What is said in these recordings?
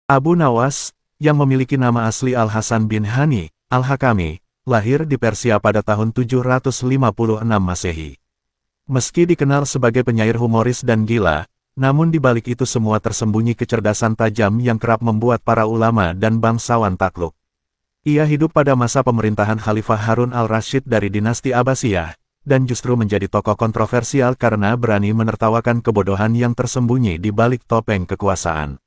Abu Nawas, yang memiliki nama asli Al-Hasan bin Hani, Al-Hakami, lahir di Persia pada tahun 756 Masehi. Meski dikenal sebagai penyair humoris dan gila, namun di balik itu semua tersembunyi kecerdasan tajam yang kerap membuat para ulama dan bangsawan takluk. Ia hidup pada masa pemerintahan Khalifah Harun al-Rasyid dari dinasti Abbasiyah, dan justru menjadi tokoh kontroversial karena berani menertawakan kebodohan yang tersembunyi di balik topeng kekuasaan.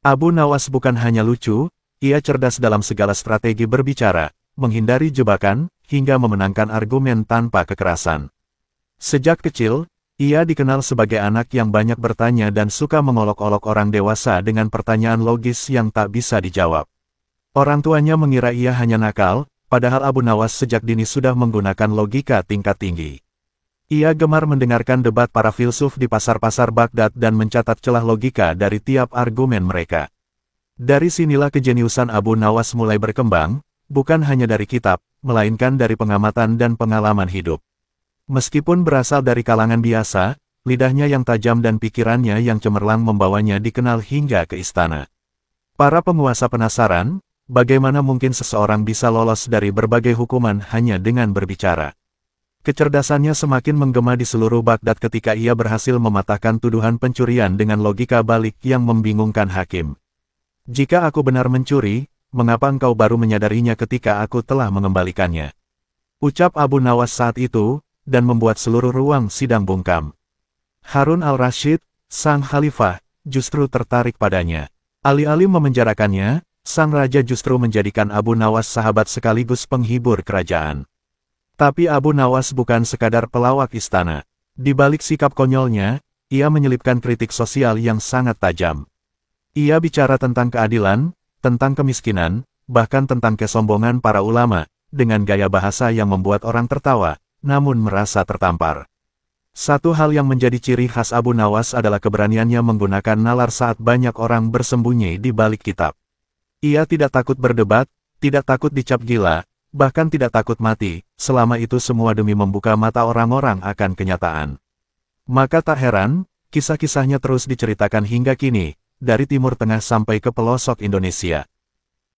Abu Nawas bukan hanya lucu, ia cerdas dalam segala strategi berbicara, menghindari jebakan, hingga memenangkan argumen tanpa kekerasan. Sejak kecil, ia dikenal sebagai anak yang banyak bertanya dan suka mengolok-olok orang dewasa dengan pertanyaan logis yang tak bisa dijawab. Orang tuanya mengira ia hanya nakal, padahal Abu Nawas sejak dini sudah menggunakan logika tingkat tinggi. Ia gemar mendengarkan debat para filsuf di pasar-pasar Baghdad dan mencatat celah logika dari tiap argumen mereka. Dari sinilah kejeniusan Abu Nawas mulai berkembang, bukan hanya dari kitab, melainkan dari pengamatan dan pengalaman hidup. Meskipun berasal dari kalangan biasa, lidahnya yang tajam dan pikirannya yang cemerlang membawanya dikenal hingga ke istana. Para penguasa penasaran, bagaimana mungkin seseorang bisa lolos dari berbagai hukuman hanya dengan berbicara. Kecerdasannya semakin menggema di seluruh Baghdad ketika ia berhasil mematahkan tuduhan pencurian dengan logika balik yang membingungkan hakim. Jika aku benar mencuri, mengapa engkau baru menyadarinya ketika aku telah mengembalikannya? Ucap Abu Nawas saat itu, dan membuat seluruh ruang sidang bungkam. Harun al-Rasyid, sang khalifah, justru tertarik padanya. Alih-alih memenjarakannya, sang raja justru menjadikan Abu Nawas sahabat sekaligus penghibur kerajaan. Tapi Abu Nawas bukan sekadar pelawak istana. Di balik sikap konyolnya, ia menyelipkan kritik sosial yang sangat tajam. Ia bicara tentang keadilan, tentang kemiskinan, bahkan tentang kesombongan para ulama, dengan gaya bahasa yang membuat orang tertawa, namun merasa tertampar. Satu hal yang menjadi ciri khas Abu Nawas adalah keberaniannya menggunakan nalar saat banyak orang bersembunyi di balik kitab. Ia tidak takut berdebat, tidak takut dicap gila, bahkan tidak takut mati, selama itu semua demi membuka mata orang-orang akan kenyataan. Maka tak heran, kisah-kisahnya terus diceritakan hingga kini, dari Timur Tengah sampai ke pelosok Indonesia.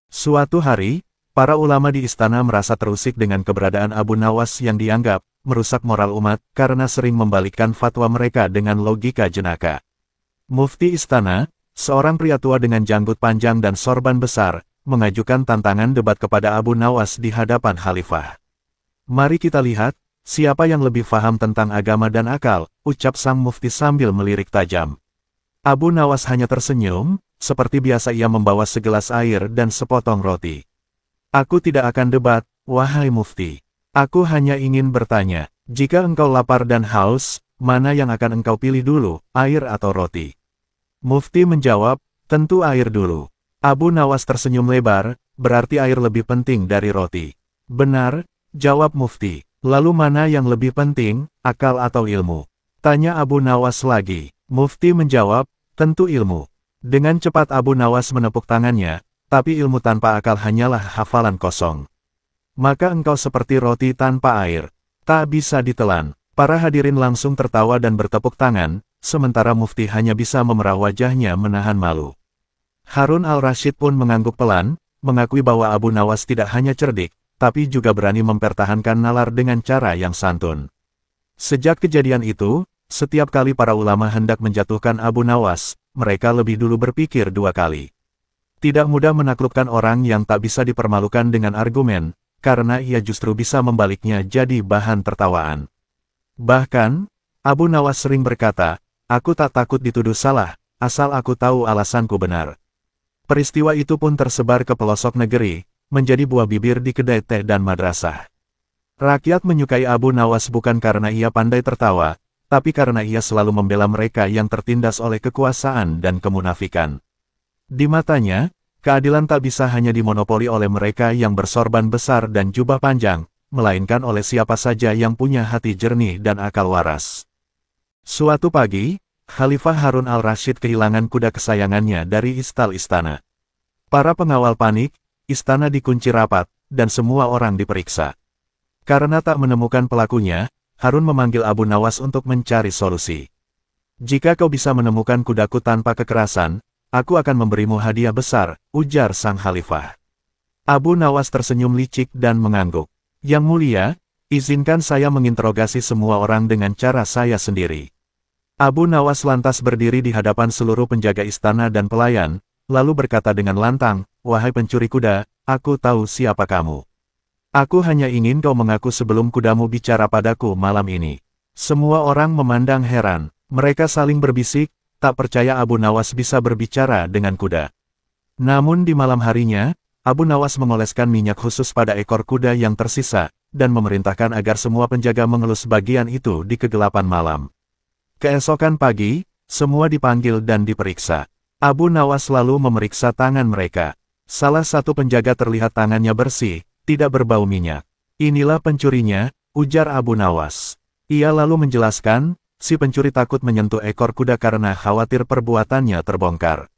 Suatu hari, para ulama di istana merasa terusik dengan keberadaan Abu Nawas yang dianggap merusak moral umat karena sering membalikkan fatwa mereka dengan logika jenaka. Mufti istana, seorang pria tua dengan janggut panjang dan sorban besar, mengajukan tantangan debat kepada Abu Nawas di hadapan khalifah. Mari kita lihat, siapa yang lebih paham tentang agama dan akal, ucap sang mufti sambil melirik tajam. Abu Nawas hanya tersenyum, seperti biasa ia membawa segelas air dan sepotong roti. Aku tidak akan debat, wahai mufti. Aku hanya ingin bertanya, jika engkau lapar dan haus, mana yang akan engkau pilih dulu, air atau roti? Mufti menjawab, tentu air dulu. Abu Nawas tersenyum lebar, berarti air lebih penting dari roti. Benar, jawab mufti. Lalu mana yang lebih penting, akal atau ilmu? Tanya Abu Nawas lagi. Mufti menjawab, tentu ilmu. Dengan cepat Abu Nawas menepuk tangannya, tapi ilmu tanpa akal hanyalah hafalan kosong. Maka engkau seperti roti tanpa air, tak bisa ditelan. Para hadirin langsung tertawa dan bertepuk tangan, sementara mufti hanya bisa memerah wajahnya menahan malu. Harun al-Rasyid pun mengangguk pelan, mengakui bahwa Abu Nawas tidak hanya cerdik, tapi juga berani mempertahankan nalar dengan cara yang santun. Sejak kejadian itu, setiap kali para ulama hendak menjatuhkan Abu Nawas, mereka lebih dulu berpikir dua kali. Tidak mudah menaklukkan orang yang tak bisa dipermalukan dengan argumen, karena ia justru bisa membaliknya jadi bahan tertawaan. Bahkan, Abu Nawas sering berkata, aku tak takut dituduh salah, asal aku tahu alasanku benar. Peristiwa itu pun tersebar ke pelosok negeri, menjadi buah bibir di kedai teh dan madrasah. Rakyat menyukai Abu Nawas bukan karena ia pandai tertawa, tapi karena ia selalu membela mereka yang tertindas oleh kekuasaan dan kemunafikan. Di matanya, keadilan tak bisa hanya dimonopoli oleh mereka yang bersorban besar dan jubah panjang, melainkan oleh siapa saja yang punya hati jernih dan akal waras. Suatu pagi, Khalifah Harun al-Rasyid kehilangan kuda kesayangannya dari istal istana. Para pengawal panik, istana dikunci rapat, dan semua orang diperiksa. Karena tak menemukan pelakunya, Harun memanggil Abu Nawas untuk mencari solusi. Jika kau bisa menemukan kudaku tanpa kekerasan, aku akan memberimu hadiah besar, ujar sang khalifah. Abu Nawas tersenyum licik dan mengangguk. Yang mulia, izinkan saya menginterogasi semua orang dengan cara saya sendiri. Abu Nawas lantas berdiri di hadapan seluruh penjaga istana dan pelayan, lalu berkata dengan lantang, "Wahai pencuri kuda, aku tahu siapa kamu. Aku hanya ingin kau mengaku sebelum kudamu bicara padaku malam ini." Semua orang memandang heran. Mereka saling berbisik, tak percaya Abu Nawas bisa berbicara dengan kuda. Namun di malam harinya, Abu Nawas mengoleskan minyak khusus pada ekor kuda yang tersisa, dan memerintahkan agar semua penjaga mengelus bagian itu di kegelapan malam. Keesokan pagi, semua dipanggil dan diperiksa. Abu Nawas lalu memeriksa tangan mereka. Salah satu penjaga terlihat tangannya bersih, tidak berbau minyak. "Inilah pencurinya," ujar Abu Nawas. Ia lalu menjelaskan, si pencuri takut menyentuh ekor kuda karena khawatir perbuatannya terbongkar.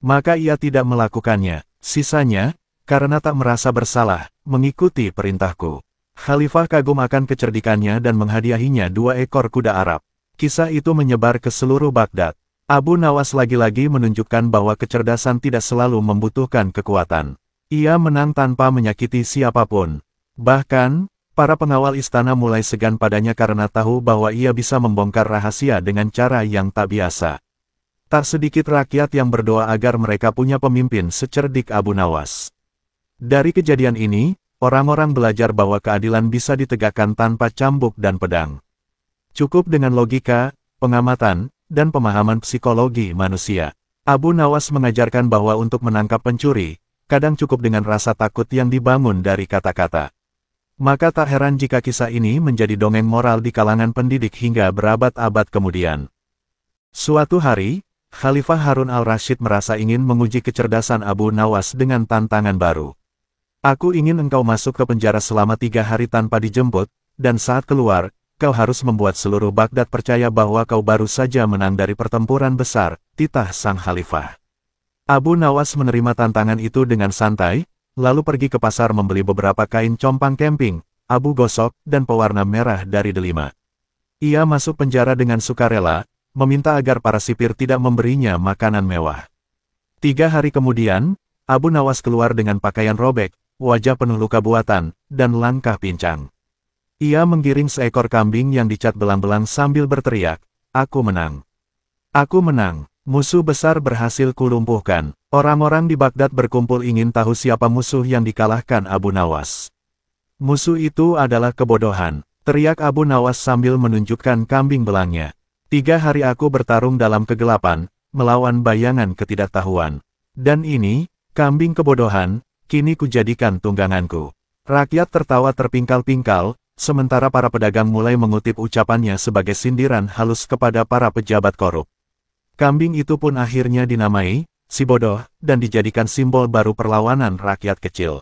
Maka ia tidak melakukannya. Sisanya, karena tak merasa bersalah, mengikuti perintahku. Khalifah kagum akan kecerdikannya dan menghadiahinya 2 ekor kuda Arab. Kisah itu menyebar ke seluruh Baghdad. Abu Nawas lagi-lagi menunjukkan bahwa kecerdasan tidak selalu membutuhkan kekuatan. Ia menang tanpa menyakiti siapapun. Bahkan, para pengawal istana mulai segan padanya karena tahu bahwa ia bisa membongkar rahasia dengan cara yang tak biasa. Tak sedikit rakyat yang berdoa agar mereka punya pemimpin secerdik Abu Nawas. Dari kejadian ini, orang-orang belajar bahwa keadilan bisa ditegakkan tanpa cambuk dan pedang. Cukup dengan logika, pengamatan, dan pemahaman psikologi manusia. Abu Nawas mengajarkan bahwa untuk menangkap pencuri, kadang cukup dengan rasa takut yang dibangun dari kata-kata. Maka tak heran jika kisah ini menjadi dongeng moral di kalangan pendidik hingga berabad-abad kemudian. Suatu hari, Khalifah Harun al-Rashid merasa ingin menguji kecerdasan Abu Nawas dengan tantangan baru. "Aku ingin engkau masuk ke penjara selama 3 hari tanpa dijemput, dan saat keluar, kau harus membuat seluruh Baghdad percaya bahwa kau baru saja menang dari pertempuran besar," titah sang khalifah. Abu Nawas menerima tantangan itu dengan santai, lalu pergi ke pasar membeli beberapa kain compang camping, abu gosok, dan pewarna merah dari delima. Ia masuk penjara dengan sukarela, meminta agar para sipir tidak memberinya makanan mewah. 3 hari kemudian, Abu Nawas keluar dengan pakaian robek, wajah penuh luka buatan, dan langkah pincang. Ia menggiring seekor kambing yang dicat belang-belang sambil berteriak, "Aku menang! Aku menang! Musuh besar berhasil kulumpuhkan." Orang-orang di Baghdad berkumpul ingin tahu siapa musuh yang dikalahkan Abu Nawas. "Musuh itu adalah kebodohan," teriak Abu Nawas sambil menunjukkan kambing belangnya. 3 hari aku bertarung dalam kegelapan, melawan bayangan ketidaktahuan. Dan ini, kambing kebodohan, kini kujadikan tungganganku. Rakyat tertawa terpingkal-pingkal, sementara para pedagang mulai mengutip ucapannya sebagai sindiran halus kepada para pejabat korup. Kambing itu pun akhirnya dinamai, si bodoh, dan dijadikan simbol baru perlawanan rakyat kecil.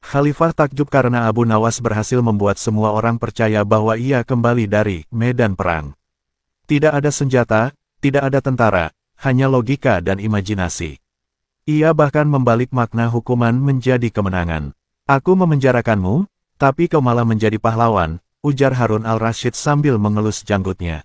Khalifah takjub karena Abu Nawas berhasil membuat semua orang percaya bahwa ia kembali dari medan perang. Tidak ada senjata, tidak ada tentara, hanya logika dan imajinasi. Ia bahkan membalik makna hukuman menjadi kemenangan. "Aku memenjarakanmu, tapi kau malah menjadi pahlawan," ujar Harun al-Rashid sambil mengelus janggutnya.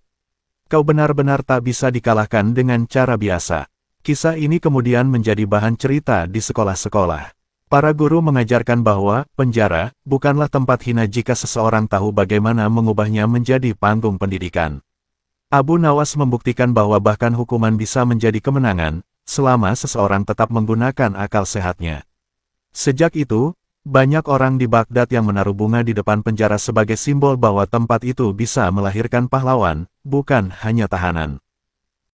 "Kau benar-benar tak bisa dikalahkan dengan cara biasa." Kisah ini kemudian menjadi bahan cerita di sekolah-sekolah. Para guru mengajarkan bahwa penjara bukanlah tempat hina jika seseorang tahu bagaimana mengubahnya menjadi panggung pendidikan. Abu Nawas membuktikan bahwa bahkan hukuman bisa menjadi kemenangan, selama seseorang tetap menggunakan akal sehatnya. Sejak itu, banyak orang di Baghdad yang menaruh bunga di depan penjara sebagai simbol bahwa tempat itu bisa melahirkan pahlawan, bukan hanya tahanan.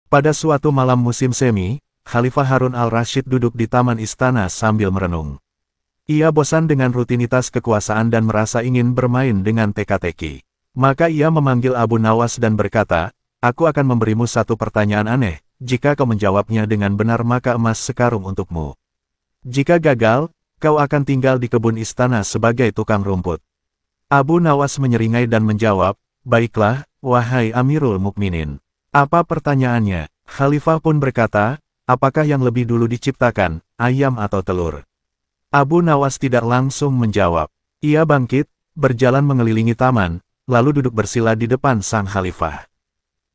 Pada suatu malam musim semi, Khalifah Harun al-Rashid duduk di taman istana sambil merenung. Ia bosan dengan rutinitas kekuasaan dan merasa ingin bermain dengan teka-teki. Maka ia memanggil Abu Nawas dan berkata, "Aku akan memberimu satu pertanyaan aneh, jika kau menjawabnya dengan benar maka emas sekarung untukmu. Jika gagal, kau akan tinggal di kebun istana sebagai tukang rumput." Abu Nawas menyeringai dan menjawab, "Baiklah, wahai Amirul Mukminin." "Apa pertanyaannya?" Khalifah pun berkata, "Apakah yang lebih dulu diciptakan, ayam atau telur?" Abu Nawas tidak langsung menjawab. Ia bangkit, berjalan mengelilingi taman, lalu duduk bersila di depan sang khalifah.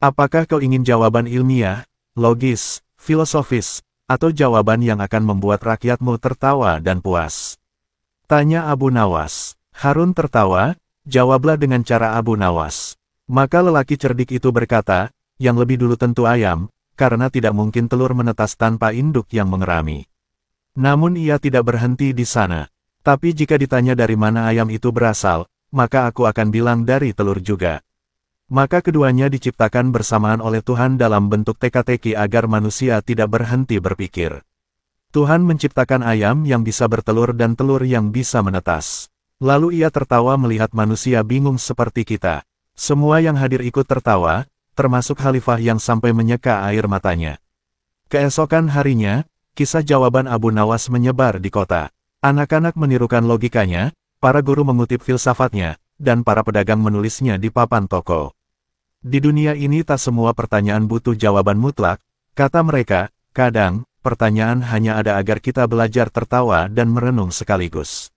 "Apakah kau ingin jawaban ilmiah, logis, filosofis, atau jawaban yang akan membuat rakyatmu tertawa dan puas? Tanya Abu Nawas. Harun tertawa, jawablah dengan cara Abu Nawas. Maka lelaki cerdik itu berkata, yang lebih dulu tentu ayam, karena tidak mungkin telur menetas tanpa induk yang mengerami. Namun ia tidak berhenti di sana. Tapi jika ditanya dari mana ayam itu berasal, maka aku akan bilang dari telur juga. Maka keduanya diciptakan bersamaan oleh Tuhan dalam bentuk teka-teki agar manusia tidak berhenti berpikir. Tuhan menciptakan ayam yang bisa bertelur dan telur yang bisa menetas. Lalu ia tertawa melihat manusia bingung seperti kita. Semua yang hadir ikut tertawa, termasuk Khalifah yang sampai menyeka air matanya. Keesokan harinya, kisah jawaban Abu Nawas menyebar di kota. Anak-anak menirukan logikanya, para guru mengutip filsafatnya, dan para pedagang menulisnya di papan toko. Di dunia ini tak semua pertanyaan butuh jawaban mutlak, kata mereka, kadang, pertanyaan hanya ada agar kita belajar tertawa dan merenung sekaligus.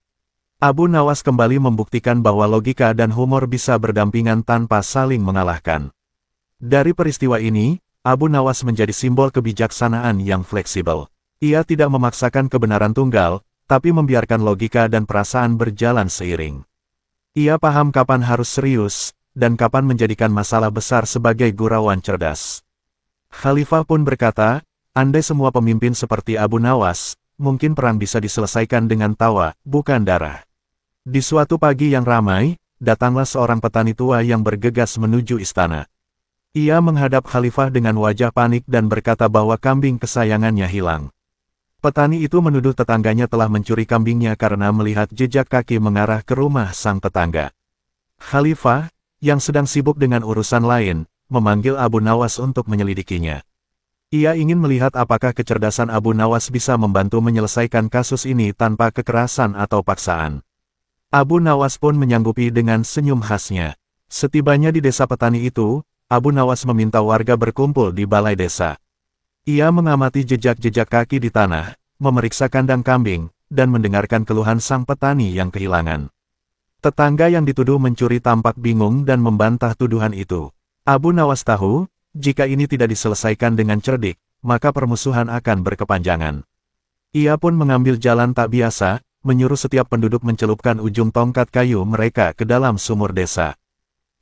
Abu Nawas kembali membuktikan bahwa logika dan humor bisa berdampingan tanpa saling mengalahkan. Dari peristiwa ini, Abu Nawas menjadi simbol kebijaksanaan yang fleksibel. Ia tidak memaksakan kebenaran tunggal, tapi membiarkan logika dan perasaan berjalan seiring. Ia paham kapan harus serius, dan kapan menjadikan masalah besar sebagai gurauan cerdas. Khalifah pun berkata, andai semua pemimpin seperti Abu Nawas, mungkin perang bisa diselesaikan dengan tawa, bukan darah. Di suatu pagi yang ramai, datanglah seorang petani tua yang bergegas menuju istana. Ia menghadap Khalifah dengan wajah panik dan berkata bahwa kambing kesayangannya hilang. Petani itu menuduh tetangganya telah mencuri kambingnya karena melihat jejak kaki mengarah ke rumah sang tetangga. Khalifah, yang sedang sibuk dengan urusan lain, memanggil Abu Nawas untuk menyelidikinya. Ia ingin melihat apakah kecerdasan Abu Nawas bisa membantu menyelesaikan kasus ini tanpa kekerasan atau paksaan. Abu Nawas pun menyanggupi dengan senyum khasnya. Setibanya di desa petani itu, Abu Nawas meminta warga berkumpul di balai desa. Ia mengamati jejak-jejak kaki di tanah, memeriksa kandang kambing, dan mendengarkan keluhan sang petani yang kehilangan. Tetangga yang dituduh mencuri tampak bingung dan membantah tuduhan itu. Abu Nawas tahu, jika ini tidak diselesaikan dengan cerdik, maka permusuhan akan berkepanjangan. Ia pun mengambil jalan tak biasa, menyuruh setiap penduduk mencelupkan ujung tongkat kayu mereka ke dalam sumur desa.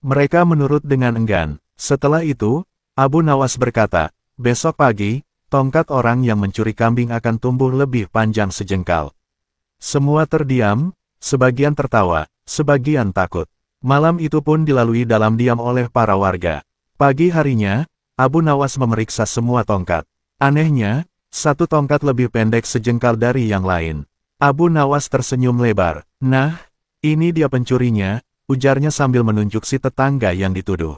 Mereka menurut dengan enggan. Setelah itu, Abu Nawas berkata, besok pagi, tongkat orang yang mencuri kambing akan tumbuh lebih panjang sejengkal. Semua terdiam, sebagian tertawa, sebagian takut. Malam itu pun dilalui dalam diam oleh para warga. Pagi harinya, Abu Nawas memeriksa semua tongkat. Anehnya, satu tongkat lebih pendek sejengkal dari yang lain. Abu Nawas tersenyum lebar. Nah, ini dia pencurinya, ujarnya sambil menunjuk si tetangga yang dituduh.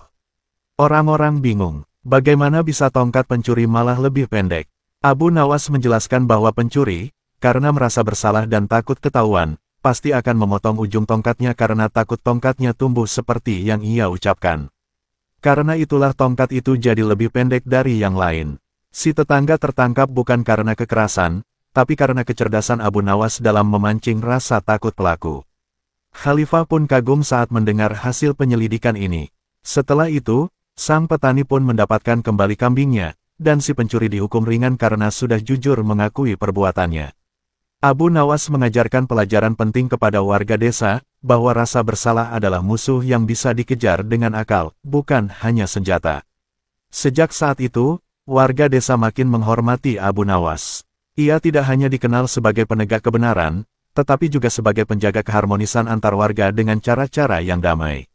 Orang-orang bingung, bagaimana bisa tongkat pencuri malah lebih pendek? Abu Nawas menjelaskan bahwa pencuri, karena merasa bersalah dan takut ketahuan, pasti akan memotong ujung tongkatnya karena takut tongkatnya tumbuh seperti yang ia ucapkan. Karena itulah tongkat itu jadi lebih pendek dari yang lain. Si tetangga tertangkap bukan karena kekerasan, tapi karena kecerdasan Abu Nawas dalam memancing rasa takut pelaku. Khalifah pun kagum saat mendengar hasil penyelidikan ini. Setelah itu, sang petani pun mendapatkan kembali kambingnya, dan si pencuri dihukum ringan karena sudah jujur mengakui perbuatannya. Abu Nawas mengajarkan pelajaran penting kepada warga desa, bahwa rasa bersalah adalah musuh yang bisa dikejar dengan akal, bukan hanya senjata. Sejak saat itu, warga desa makin menghormati Abu Nawas. Ia tidak hanya dikenal sebagai penegak kebenaran, tetapi juga sebagai penjaga keharmonisan antar warga dengan cara-cara yang damai.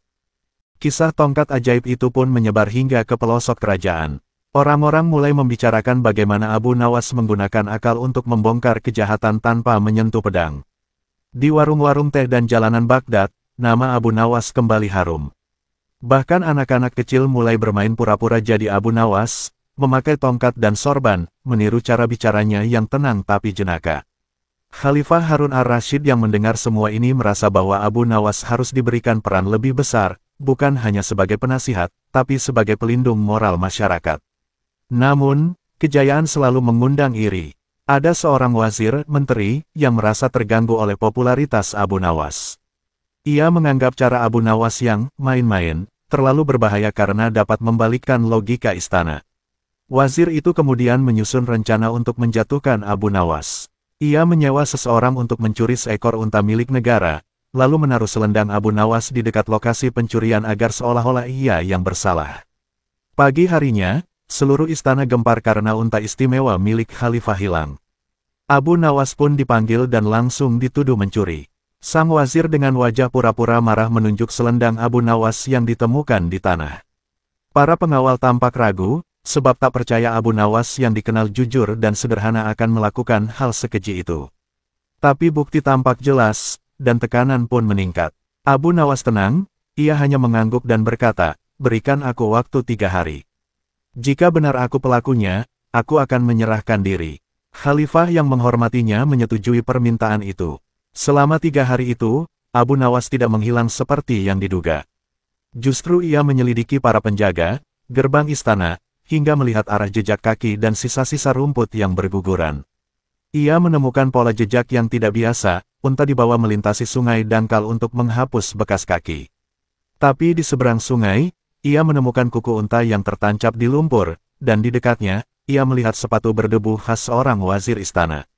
Kisah tongkat ajaib itu pun menyebar hingga ke pelosok kerajaan. Orang-orang mulai membicarakan bagaimana Abu Nawas menggunakan akal untuk membongkar kejahatan tanpa menyentuh pedang. Di warung-warung teh dan jalanan Baghdad, nama Abu Nawas kembali harum. Bahkan anak-anak kecil mulai bermain pura-pura jadi Abu Nawas, memakai tongkat dan sorban, meniru cara bicaranya yang tenang tapi jenaka. Khalifah Harun ar-Rasyid yang mendengar semua ini merasa bahwa Abu Nawas harus diberikan peran lebih besar, bukan hanya sebagai penasihat, tapi sebagai pelindung moral masyarakat. Namun, kejayaan selalu mengundang iri. Ada seorang wazir, menteri, yang merasa terganggu oleh popularitas Abu Nawas. Ia menganggap cara Abu Nawas yang main-main, terlalu berbahaya karena dapat membalikkan logika istana. Wazir itu kemudian menyusun rencana untuk menjatuhkan Abu Nawas. Ia menyewa seseorang untuk mencuri seekor unta milik negara, lalu menaruh selendang Abu Nawas di dekat lokasi pencurian agar seolah-olah ia yang bersalah. Pagi harinya, seluruh istana gempar karena unta istimewa milik Khalifah hilang. Abu Nawas pun dipanggil dan langsung dituduh mencuri. Sang wazir dengan wajah pura-pura marah menunjuk selendang Abu Nawas yang ditemukan di tanah. Para pengawal tampak ragu, sebab tak percaya Abu Nawas yang dikenal jujur dan sederhana akan melakukan hal sekeji itu. Tapi bukti tampak jelas, dan tekanan pun meningkat. Abu Nawas tenang, ia hanya mengangguk dan berkata, "Berikan aku waktu 3 hari. Jika benar aku pelakunya, aku akan menyerahkan diri." Khalifah yang menghormatinya menyetujui permintaan itu. Selama 3 hari itu, Abu Nawas tidak menghilang seperti yang diduga. Justru ia menyelidiki para penjaga, gerbang istana, hingga melihat arah jejak kaki dan sisa-sisa rumput yang berguguran. Ia menemukan pola jejak yang tidak biasa, unta dibawa melintasi sungai dangkal untuk menghapus bekas kaki. Tapi di seberang sungai, ia menemukan kuku unta yang tertancap di lumpur, dan di dekatnya, ia melihat sepatu berdebu khas seorang wazir istana.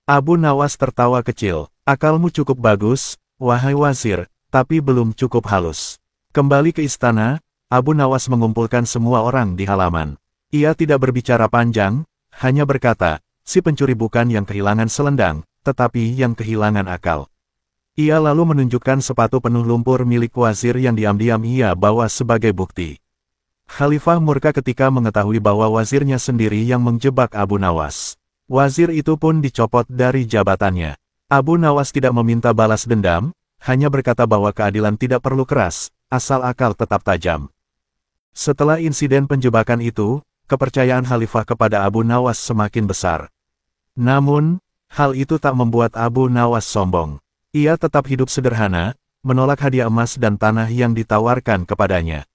Abu Nawas tertawa kecil, "Akalmu cukup bagus, wahai wazir, tapi belum cukup halus." Kembali ke istana, Abu Nawas mengumpulkan semua orang di halaman. Ia tidak berbicara panjang, hanya berkata, "Si pencuri bukan yang kehilangan selendang, tetapi yang kehilangan akal." Ia lalu menunjukkan sepatu penuh lumpur milik wazir yang diam-diam ia bawa sebagai bukti. Khalifah murka ketika mengetahui bahwa wazirnya sendiri yang menjebak Abu Nawas. Wazir itu pun dicopot dari jabatannya. Abu Nawas tidak meminta balas dendam, hanya berkata bahwa keadilan tidak perlu keras, asal akal tetap tajam. Setelah insiden penjebakan itu, kepercayaan Khalifah kepada Abu Nawas semakin besar. Namun, hal itu tak membuat Abu Nawas sombong. Ia tetap hidup sederhana, menolak hadiah emas dan tanah yang ditawarkan kepadanya.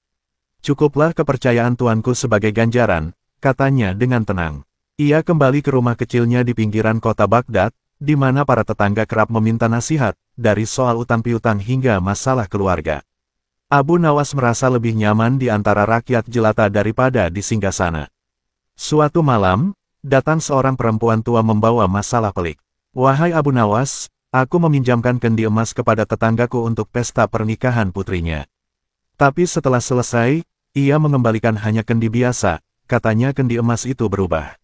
"Cukuplah kepercayaan tuanku sebagai ganjaran," katanya dengan tenang. Ia kembali ke rumah kecilnya di pinggiran kota Baghdad, di mana para tetangga kerap meminta nasihat, dari soal utang piutang hingga masalah keluarga. Abu Nawas merasa lebih nyaman di antara rakyat jelata daripada di singgasana. Suatu malam, datang seorang perempuan tua membawa masalah pelik. "Wahai Abu Nawas, aku meminjamkan kendi emas kepada tetanggaku untuk pesta pernikahan putrinya. Tapi setelah selesai, ia mengembalikan hanya kendi biasa," katanya kendi emas itu berubah.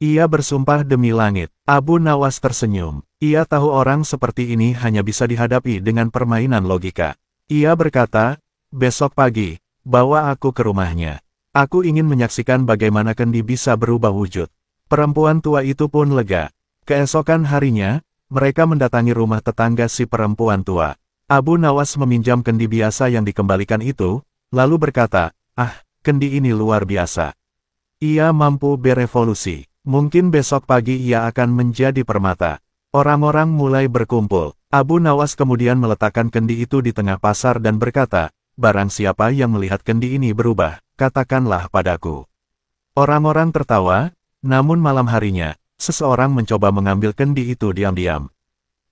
Ia bersumpah demi langit. Abu Nawas tersenyum. Ia tahu orang seperti ini hanya bisa dihadapi dengan permainan logika. Ia berkata, "Besok pagi, bawa aku ke rumahnya. Aku ingin menyaksikan bagaimana kendi bisa berubah wujud." Perempuan tua itu pun lega. Keesokan harinya, mereka mendatangi rumah tetangga si perempuan tua. Abu Nawas meminjam kendi biasa yang dikembalikan itu, lalu berkata, "Ah, kendi ini luar biasa. Ia mampu berevolusi. Mungkin besok pagi ia akan menjadi permata." Orang-orang mulai berkumpul. Abu Nawas kemudian meletakkan kendi itu di tengah pasar dan berkata, "Barang siapa yang melihat kendi ini berubah, katakanlah padaku." Orang-orang tertawa, namun malam harinya, seseorang mencoba mengambil kendi itu diam-diam.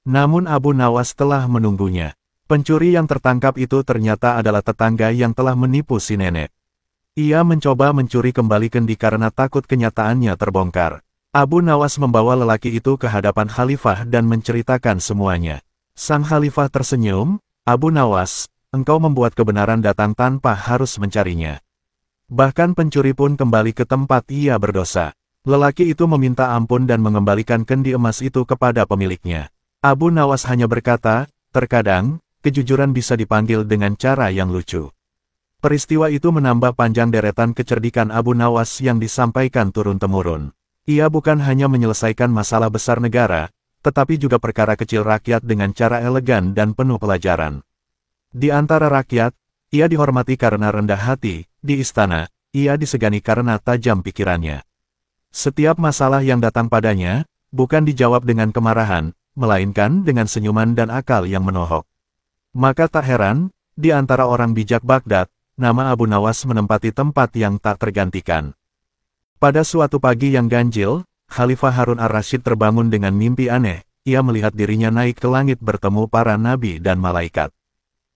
Namun Abu Nawas telah menunggunya. Pencuri yang tertangkap itu ternyata adalah tetangga yang telah menipu si nenek. Ia mencoba mencuri kembali kendi karena takut kenyataannya terbongkar. Abu Nawas membawa lelaki itu ke hadapan Khalifah dan menceritakan semuanya. Sang Khalifah tersenyum, "Abu Nawas, engkau membuat kebenaran datang tanpa harus mencarinya." Bahkan pencuri pun kembali ke tempat ia berdosa. Lelaki itu meminta ampun dan mengembalikan kendi emas itu kepada pemiliknya. Abu Nawas hanya berkata, "Terkadang, kejujuran bisa dipanggil dengan cara yang lucu." Peristiwa itu menambah panjang deretan kecerdikan Abu Nawas yang disampaikan turun-temurun. Ia bukan hanya menyelesaikan masalah besar negara, tetapi juga perkara kecil rakyat dengan cara elegan dan penuh pelajaran. Di antara rakyat, ia dihormati karena rendah hati, di istana, ia disegani karena tajam pikirannya. Setiap masalah yang datang padanya, bukan dijawab dengan kemarahan, melainkan dengan senyuman dan akal yang menohok. Maka tak heran, di antara orang bijak Baghdad, nama Abu Nawas menempati tempat yang tak tergantikan. Pada suatu pagi yang ganjil, Khalifah Harun ar-Rasyid terbangun dengan mimpi aneh. Ia melihat dirinya naik ke langit bertemu para nabi dan malaikat.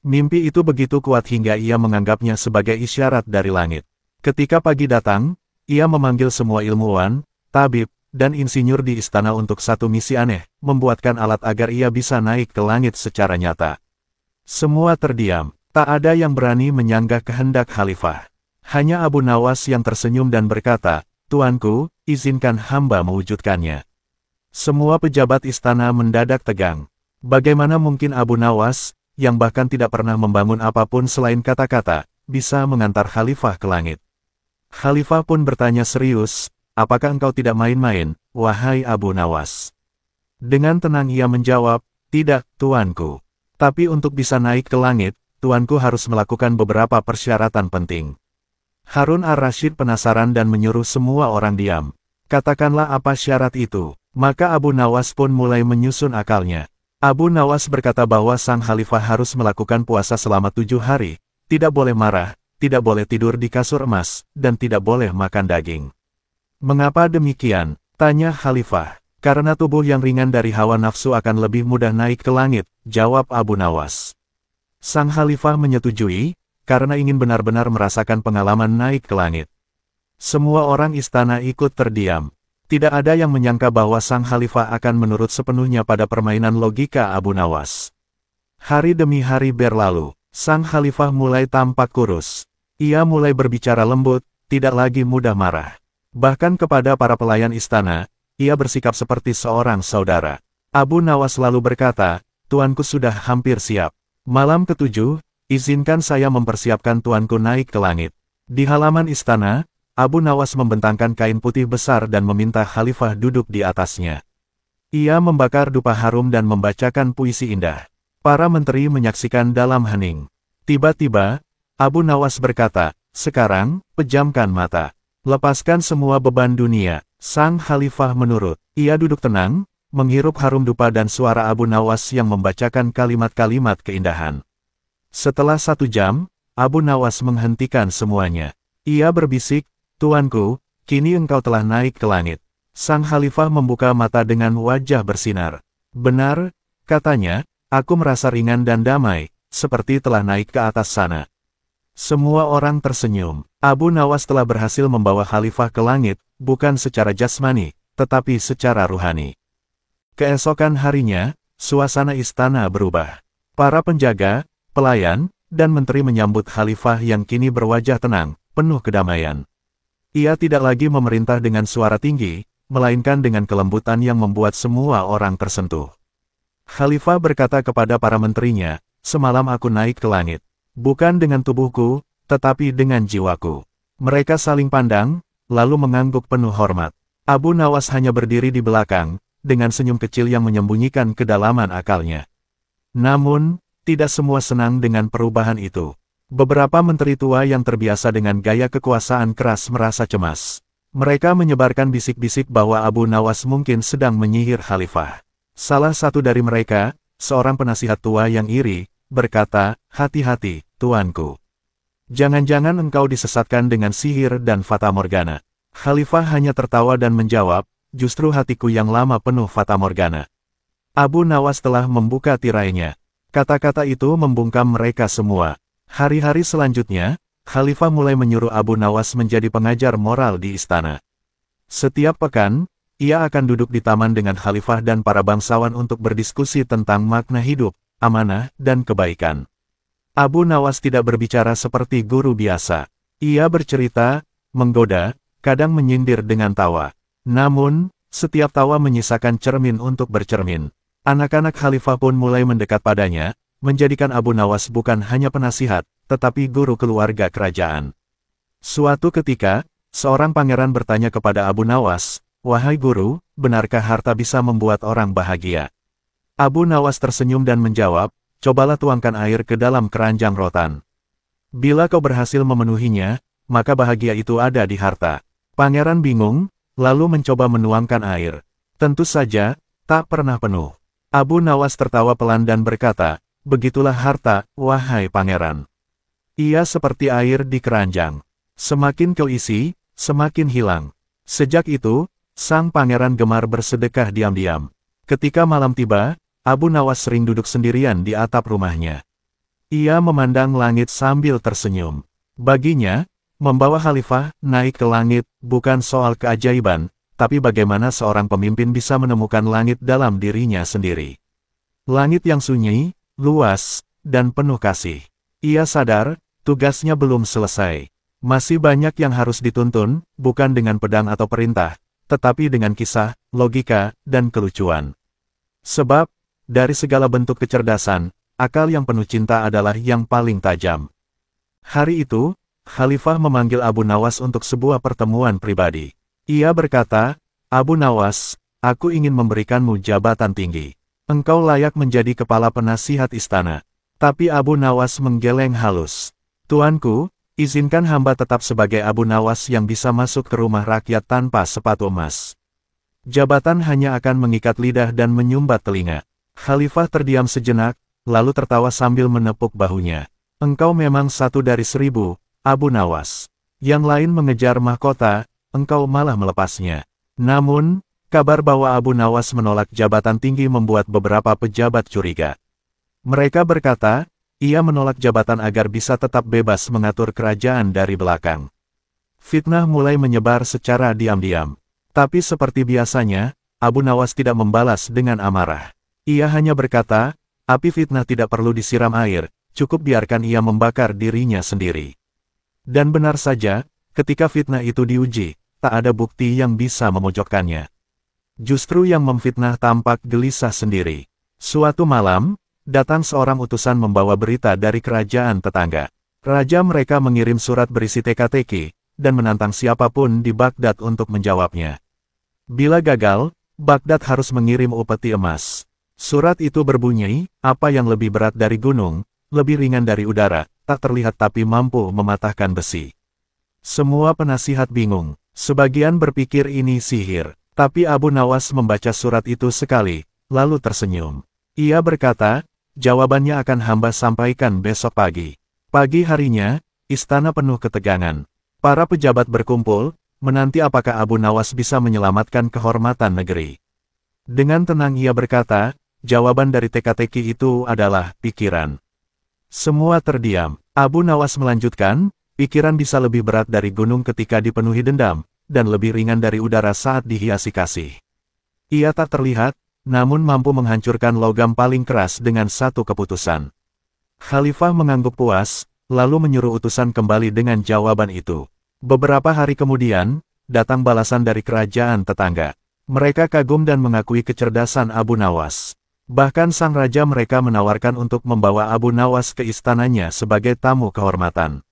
Mimpi itu begitu kuat hingga ia menganggapnya sebagai isyarat dari langit. Ketika pagi datang, ia memanggil semua ilmuwan, tabib, dan insinyur di istana untuk satu misi aneh, membuatkan alat agar ia bisa naik ke langit secara nyata. Semua terdiam, tak ada yang berani menyanggah kehendak khalifah. Hanya Abu Nawas yang tersenyum dan berkata, "Tuanku, izinkan hamba mewujudkannya." Semua pejabat istana mendadak tegang. Bagaimana mungkin Abu Nawas, yang bahkan tidak pernah membangun apapun selain kata-kata, bisa mengantar khalifah ke langit? Khalifah pun bertanya serius, "Apakah engkau tidak main-main, wahai Abu Nawas?" Dengan tenang ia menjawab, "Tidak, tuanku. Tapi untuk bisa naik ke langit, tuanku harus melakukan beberapa persyaratan penting." Harun ar-Rasyid penasaran dan menyuruh semua orang diam. "Katakanlah apa syarat itu." Maka Abu Nawas pun mulai menyusun akalnya. Abu Nawas berkata bahwa sang khalifah harus melakukan puasa selama 7 hari, tidak boleh marah, tidak boleh tidur di kasur emas, dan tidak boleh makan daging. "Mengapa demikian?" tanya khalifah. "Karena tubuh yang ringan dari hawa nafsu akan lebih mudah naik ke langit," jawab Abu Nawas. Sang khalifah menyetujui, karena ingin benar-benar merasakan pengalaman naik ke langit. Semua orang istana ikut terdiam. Tidak ada yang menyangka bahwa sang khalifah akan menurut sepenuhnya pada permainan logika Abu Nawas. Hari demi hari berlalu, sang khalifah mulai tampak kurus. Ia mulai berbicara lembut, tidak lagi mudah marah. Bahkan kepada para pelayan istana, ia bersikap seperti seorang saudara. Abu Nawas lalu berkata, "Tuanku sudah hampir siap. Malam ke-7, izinkan saya mempersiapkan tuanku naik ke langit." Di halaman istana, Abu Nawas membentangkan kain putih besar dan meminta khalifah duduk di atasnya. Ia membakar dupa harum dan membacakan puisi indah. Para menteri menyaksikan dalam hening. Tiba-tiba, Abu Nawas berkata, "Sekarang, pejamkan mata. Lepaskan semua beban dunia." Sang khalifah menurut. Ia duduk tenang, menghirup harum dupa dan suara Abu Nawas yang membacakan kalimat-kalimat keindahan. Setelah 1 jam, Abu Nawas menghentikan semuanya. Ia berbisik, "Tuanku, kini engkau telah naik ke langit." Sang khalifah membuka mata dengan wajah bersinar. "Benar," katanya, "aku merasa ringan dan damai, seperti telah naik ke atas sana." Semua orang tersenyum. Abu Nawas telah berhasil membawa khalifah ke langit, bukan secara jasmani, tetapi secara ruhani. Keesokan harinya, suasana istana berubah. Para penjaga, pelayan, dan menteri menyambut khalifah yang kini berwajah tenang, penuh kedamaian. Ia tidak lagi memerintah dengan suara tinggi, melainkan dengan kelembutan yang membuat semua orang tersentuh. Khalifah berkata kepada para menterinya, "Semalam aku naik ke langit. Bukan dengan tubuhku, tetapi dengan jiwaku." Mereka saling pandang, lalu mengangguk penuh hormat. Abu Nawas hanya berdiri di belakang, dengan senyum kecil yang menyembunyikan kedalaman akalnya. Namun, tidak semua senang dengan perubahan itu. Beberapa menteri tua yang terbiasa dengan gaya kekuasaan keras merasa cemas. Mereka menyebarkan bisik-bisik bahwa Abu Nawas mungkin sedang menyihir khalifah. Salah satu dari mereka, seorang penasihat tua yang iri, berkata, "Hati-hati, tuanku. Jangan-jangan engkau disesatkan dengan sihir dan fatamorgana." Khalifah hanya tertawa dan menjawab, "Justru hatiku yang lama penuh fatamorgana." Abu Nawas telah membuka tirainya. Kata-kata itu membungkam mereka semua. Hari-hari selanjutnya, Khalifah mulai menyuruh Abu Nawas menjadi pengajar moral di istana. Setiap pekan, ia akan duduk di taman dengan Khalifah dan para bangsawan untuk berdiskusi tentang makna hidup, amanah, dan kebaikan. Abu Nawas tidak berbicara seperti guru biasa. Ia bercerita, menggoda, kadang menyindir dengan tawa. Namun, setiap tawa menyisakan cermin untuk bercermin. Anak-anak Khalifah pun mulai mendekat padanya, menjadikan Abu Nawas bukan hanya penasihat, tetapi guru keluarga kerajaan. Suatu ketika, seorang pangeran bertanya kepada Abu Nawas, "Wahai guru, benarkah harta bisa membuat orang bahagia?" Abu Nawas tersenyum dan menjawab, "Cobalah tuangkan air ke dalam keranjang rotan. Bila kau berhasil memenuhinya, maka bahagia itu ada di harta." Pangeran bingung, lalu mencoba menuangkan air. Tentu saja, tak pernah penuh. Abu Nawas tertawa pelan dan berkata, "Begitulah harta, wahai pangeran. Ia seperti air di keranjang. Semakin kau isi, semakin hilang." Sejak itu, sang pangeran gemar bersedekah diam-diam. Ketika malam tiba, Abu Nawas sering duduk sendirian di atap rumahnya. Ia memandang langit sambil tersenyum. Baginya, Membawa khalifah naik ke langit bukan soal keajaiban, tapi bagaimana seorang pemimpin bisa menemukan langit dalam dirinya sendiri. Langit yang sunyi, luas, dan penuh kasih. Ia sadar, tugasnya belum selesai. Masih banyak yang harus dituntun, bukan dengan pedang atau perintah, tetapi dengan kisah, logika, dan kelucuan. Sebab, dari segala bentuk kecerdasan, akal yang penuh cinta adalah yang paling tajam. Hari itu, Khalifah memanggil Abu Nawas untuk sebuah pertemuan pribadi. Ia berkata, "Abu Nawas, aku ingin memberikanmu jabatan tinggi. Engkau layak menjadi kepala penasihat istana." Tapi Abu Nawas menggeleng halus. "Tuanku, izinkan hamba tetap sebagai Abu Nawas yang bisa masuk ke rumah rakyat tanpa sepatu emas." Jabatan hanya akan mengikat lidah dan menyumbat telinga. Khalifah terdiam sejenak, lalu tertawa sambil menepuk bahunya. "Engkau memang satu dari 1000, Abu Nawas. Yang lain mengejar mahkota, engkau malah melepasnya." Namun, kabar bahwa Abu Nawas menolak jabatan tinggi membuat beberapa pejabat curiga. Mereka berkata, ia menolak jabatan agar bisa tetap bebas mengatur kerajaan dari belakang. Fitnah mulai menyebar secara diam-diam. Tapi seperti biasanya, Abu Nawas tidak membalas dengan amarah. Ia hanya berkata, api fitnah tidak perlu disiram air, cukup biarkan ia membakar dirinya sendiri. Dan benar saja, ketika fitnah itu diuji, tak ada bukti yang bisa memojokkannya. Justru yang memfitnah tampak gelisah sendiri. Suatu malam, datang seorang utusan membawa berita dari kerajaan tetangga. Raja mereka mengirim surat berisi teka-teki, dan menantang siapapun di Baghdad untuk menjawabnya. Bila gagal, Baghdad harus mengirim upeti emas. Surat itu berbunyi, apa yang lebih berat dari gunung, lebih ringan dari udara, tak terlihat tapi mampu mematahkan besi. Semua penasihat bingung. Sebagian berpikir ini sihir. Tapi Abu Nawas membaca surat itu sekali, lalu tersenyum. Ia berkata, jawabannya akan hamba sampaikan besok pagi. Pagi harinya, istana penuh ketegangan. Para pejabat berkumpul, menanti apakah Abu Nawas bisa menyelamatkan kehormatan negeri. Dengan tenang ia berkata, jawaban dari teka-teki itu adalah pikiran. Semua terdiam. Abu Nawas melanjutkan, pikiran bisa lebih berat dari gunung ketika dipenuhi dendam, dan lebih ringan dari udara saat dihiasi kasih. Ia tak terlihat, namun mampu menghancurkan logam paling keras dengan satu keputusan. Khalifah mengangguk puas, lalu menyuruh utusan kembali dengan jawaban itu. Beberapa hari kemudian, datang balasan dari kerajaan tetangga. Mereka kagum dan mengakui kecerdasan Abu Nawas. Bahkan sang raja mereka menawarkan untuk membawa Abu Nawas ke istananya sebagai tamu kehormatan.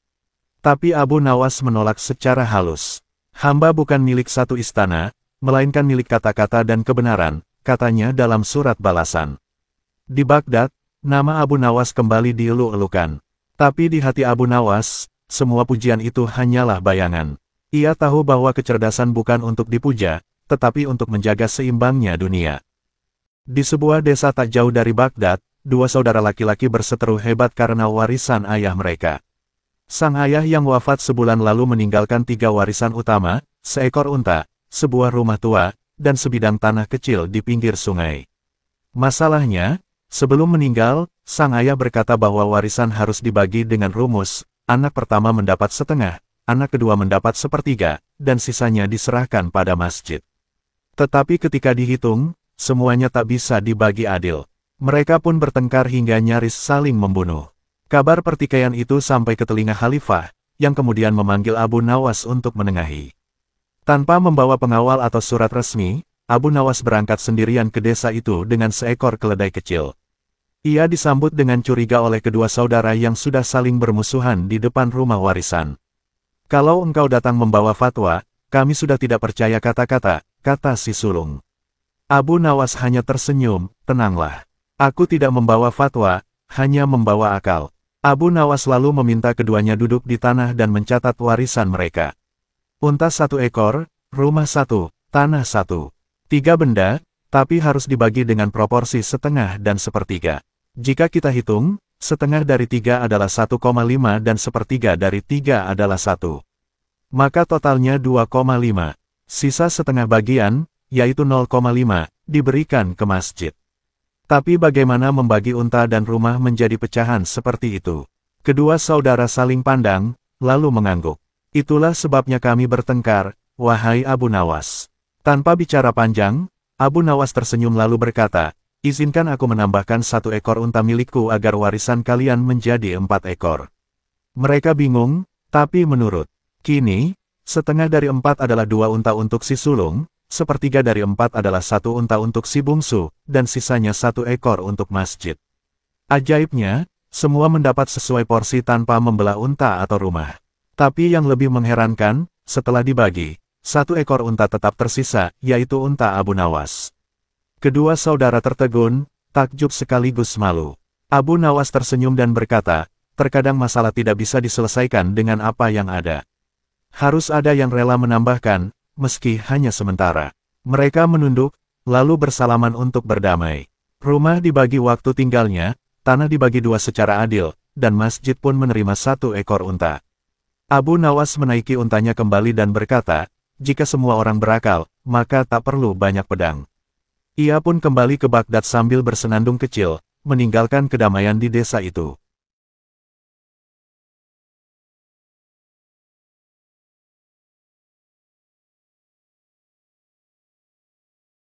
Tapi Abu Nawas menolak secara halus. Hamba bukan milik satu istana, melainkan milik kata-kata dan kebenaran, katanya dalam surat balasan. Di Baghdad, nama Abu Nawas kembali dielu-elukan. Tapi di hati Abu Nawas, semua pujian itu hanyalah bayangan. Ia tahu bahwa kecerdasan bukan untuk dipuja, tetapi untuk menjaga seimbangnya dunia. Di sebuah desa tak jauh dari Baghdad, dua saudara laki-laki berseteru hebat karena warisan ayah mereka. Sang ayah yang wafat sebulan lalu meninggalkan 3 warisan utama, seekor unta, sebuah rumah tua, dan sebidang tanah kecil di pinggir sungai. Masalahnya, sebelum meninggal, sang ayah berkata bahwa warisan harus dibagi dengan rumus, anak pertama mendapat setengah, anak kedua mendapat sepertiga, dan sisanya diserahkan pada masjid. Tetapi ketika dihitung, semuanya tak bisa dibagi adil. Mereka pun bertengkar hingga nyaris saling membunuh. Kabar pertikaian itu sampai ke telinga Khalifah, yang kemudian memanggil Abu Nawas untuk menengahi. Tanpa membawa pengawal atau surat resmi, Abu Nawas berangkat sendirian ke desa itu dengan seekor keledai kecil. Ia disambut dengan curiga oleh kedua saudara yang sudah saling bermusuhan di depan rumah warisan. "Kalau engkau datang membawa fatwa, kami sudah tidak percaya kata-kata," kata si sulung. Abu Nawas hanya tersenyum, "Tenanglah. Aku tidak membawa fatwa, hanya membawa akal." Abu Nawas lalu meminta keduanya duduk di tanah dan mencatat warisan mereka. Unta 1 ekor, rumah 1, tanah 1. 3 benda, tapi harus dibagi dengan proporsi setengah dan sepertiga. Jika kita hitung, setengah dari 3 adalah 1,5 dan sepertiga dari 3 adalah 1. Maka totalnya 2,5. Sisa setengah bagian, yaitu 0,5, diberikan ke masjid. Tapi bagaimana membagi unta dan rumah menjadi pecahan seperti itu? Kedua saudara saling pandang, lalu mengangguk. Itulah sebabnya kami bertengkar, wahai Abu Nawas. Tanpa bicara panjang, Abu Nawas tersenyum lalu berkata, izinkan aku menambahkan 1 ekor unta milikku agar warisan kalian menjadi 4 ekor. Mereka bingung, tapi menurut Kini, setengah dari 4 adalah 2 unta untuk si sulung, sepertiga dari 4 adalah 1 unta untuk si bungsu, dan sisanya 1 ekor untuk masjid. Ajaibnya, semua mendapat sesuai porsi tanpa membelah unta atau rumah. Tapi yang lebih mengherankan, setelah dibagi, 1 ekor unta tetap tersisa, yaitu unta Abu Nawas. Kedua saudara tertegun, takjub sekaligus malu. Abu Nawas tersenyum dan berkata, terkadang masalah tidak bisa diselesaikan dengan apa yang ada. Harus ada yang rela menambahkan, meski hanya sementara. Mereka menunduk, lalu bersalaman untuk berdamai. Rumah dibagi waktu tinggalnya, tanah dibagi 2 secara adil, dan masjid pun menerima 1 ekor unta. Abu Nawas menaiki untanya kembali dan berkata, jika semua orang berakal, maka tak perlu banyak pedang. Ia pun kembali ke Baghdad sambil bersenandung kecil, meninggalkan kedamaian di desa itu.